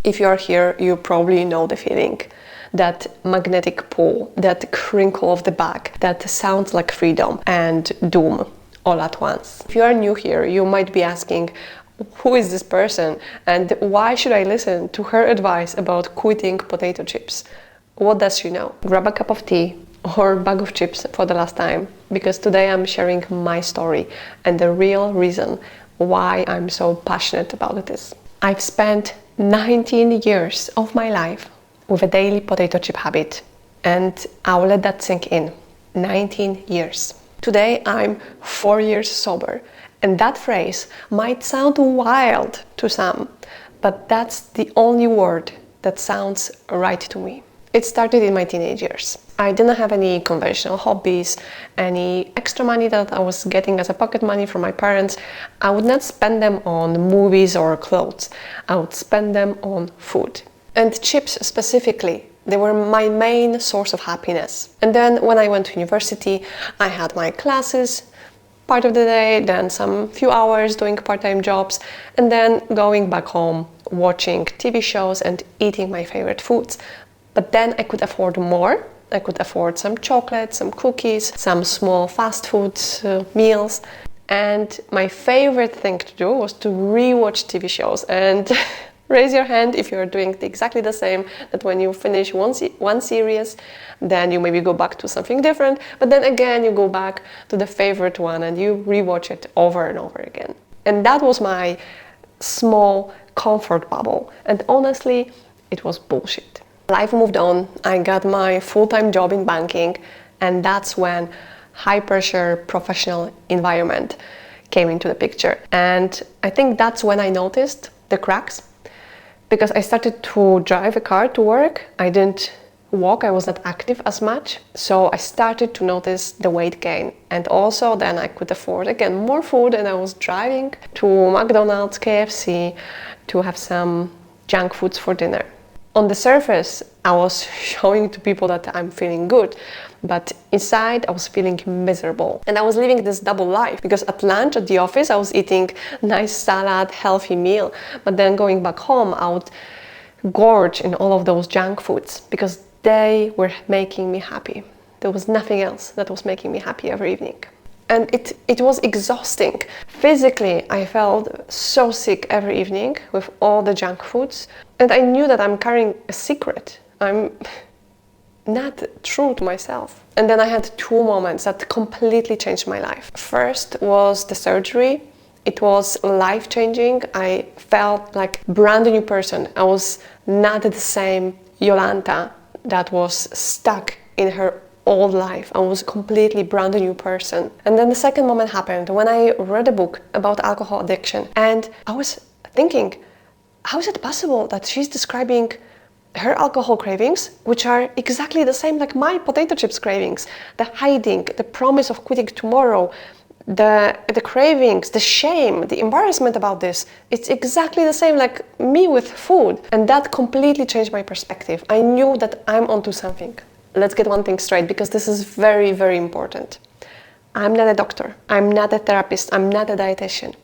If you're here, you probably know the feeling. That magnetic pull, that crinkle of the back, that sounds like freedom and doom all at once. If you are new here, you might be asking, who is this person and why should I listen to her advice about quitting potato chips? What does she know? Grab a cup of tea or bag of chips for the last time, because today I'm sharing my story and the real reason why I'm so passionate about this. I've spent 19 years of my life with a daily potato chip habit, and I'll let that sink in. 19 years. Today I'm 4 years sober, and that phrase might sound wild to some, but that's the only word that sounds right to me. It started in my teenage years. I didn't have any conventional hobbies, any extra money that I was getting as a pocket money from my parents. I would not spend them on movies or clothes. I would spend them on food. And chips specifically, they were my main source of happiness. And then when I went to university, I had my classes part of the day, then some few hours doing part-time jobs, and then going back home, watching TV shows and eating my favorite foods. But then I could afford more. I could afford some chocolate, some cookies, some small fast food meals. And my favorite thing to do was to rewatch TV shows. And raise your hand if you're doing exactly the same, that when you finish one series, then you maybe go back to something different, but then again you go back to the favorite one and you rewatch it over and over again. And that was my small comfort bubble. And honestly, it was bullshit. Life moved on. I got my full-time job in banking, and that's when high-pressure professional environment came into the picture. And I think that's when I noticed the cracks, because I started to drive a car to work. I didn't walk, I was not active as much. So I started to notice the weight gain. And also then I could afford again more food, and I was driving to McDonald's, KFC to have some junk foods for dinner. On the surface, I was showing to people that I'm feeling good, but inside I was feeling miserable. And I was living this double life, because at lunch at the office I was eating nice salad, healthy meal, but then going back home I would gorge in all of those junk foods because they were making me happy. There was nothing else that was making me happy every evening. And it was exhausting. Physically, I felt so sick every evening with all the junk foods. And I knew that I'm carrying a secret. I'm not true to myself. And then I had two moments that completely changed my life. First was the surgery. It was life-changing. I felt like a brand new person. I was not the same Jolanta that was stuck in her old life. I was a completely brand new person. And then the second moment happened when I read a book about alcohol addiction, and I was thinking, how is it possible that she's describing her alcohol cravings, which are exactly the same like my potato chips cravings, the hiding, the promise of quitting tomorrow, the cravings, the shame, the embarrassment about this. It's exactly the same like me with food. And that completely changed my perspective. I knew that I'm onto something. Let's get one thing straight, because this is very, very important. I'm not a doctor. I'm not a therapist. I'm not a dietitian.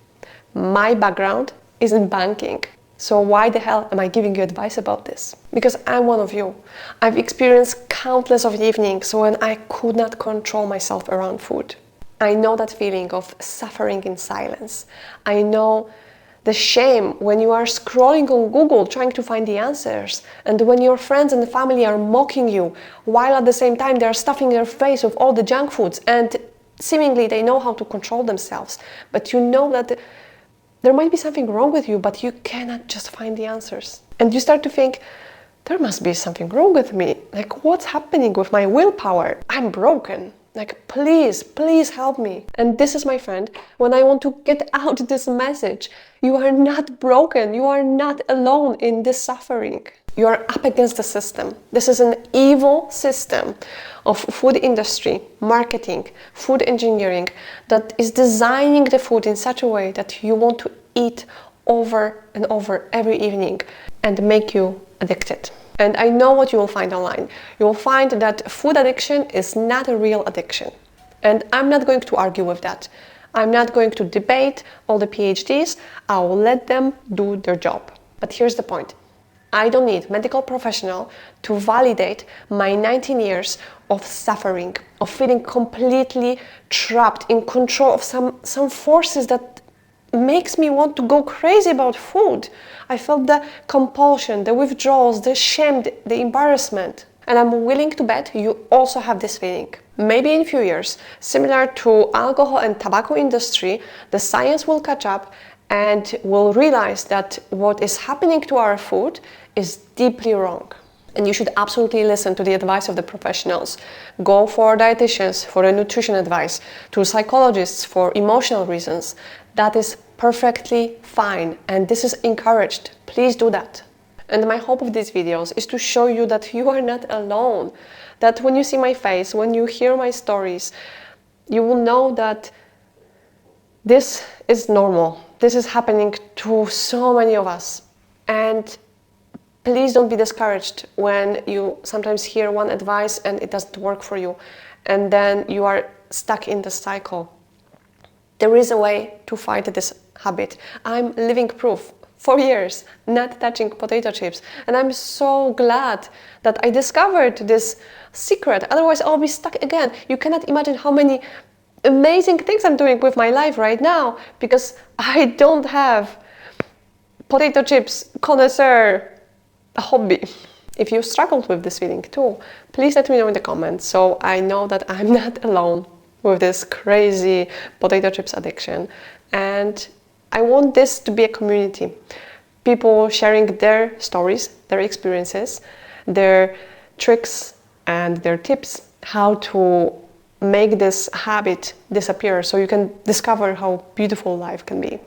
My background is in banking. So why the hell am I giving you advice about this? Because I'm one of you. I've experienced countless of evenings when I could not control myself around food. I know that feeling of suffering in silence. I know the shame when you are scrolling on Google trying to find the answers, and when your friends and family are mocking you, while at the same time they are stuffing their face with all the junk foods, and seemingly they know how to control themselves. But you know that there might be something wrong with you, but you cannot just find the answers. And you start to think, there must be something wrong with me. Like, what's happening with my willpower? I'm broken. Like, please help me. And this is, my friend, when I want to get out this message. You are not broken. You are not alone in this suffering. You are up against the system. This is an evil system of food industry, marketing, food engineering that is designing the food in such a way that you want to eat over and over every evening and make you addicted. And I know what you will find online. You will find that food addiction is not a real addiction. And I'm not going to argue with that. I'm not going to debate all the PhDs. I will let them do their job. But here's the point. I don't need medical professional to validate my 19 years of suffering, of feeling completely trapped in control of some forces that makes me want to go crazy about food. I felt the compulsion, the withdrawals, the shame, the embarrassment. And I'm willing to bet you also have this feeling. Maybe in a few years, similar to alcohol and tobacco industry, the science will catch up and we'll realize that what is happening to our food is deeply wrong. And you should absolutely listen to the advice of the professionals. Go for dietitians for a nutrition advice, to psychologists for emotional reasons. That is perfectly fine and this is encouraged. Please do that. And my hope of these videos is to show you that you are not alone. That when you see my face, when you hear my stories, you will know that this is normal. This is happening to so many of us. And please don't be discouraged when you sometimes hear one advice and it doesn't work for you. And then you are stuck in the cycle. There is a way to fight this habit. I'm living proof. 4 years not touching potato chips, and I'm so glad that I discovered this secret. Otherwise I'll be stuck again. You cannot imagine how many amazing things I'm doing with my life right now because I don't have potato chips connoisseur hobby. If you struggled with this feeling too, please let me know in the comments so I know that I'm not alone with this crazy potato chips addiction. And I want this to be a community. People sharing their stories, their experiences, their tricks and their tips, how to make this habit disappear so you can discover how beautiful life can be.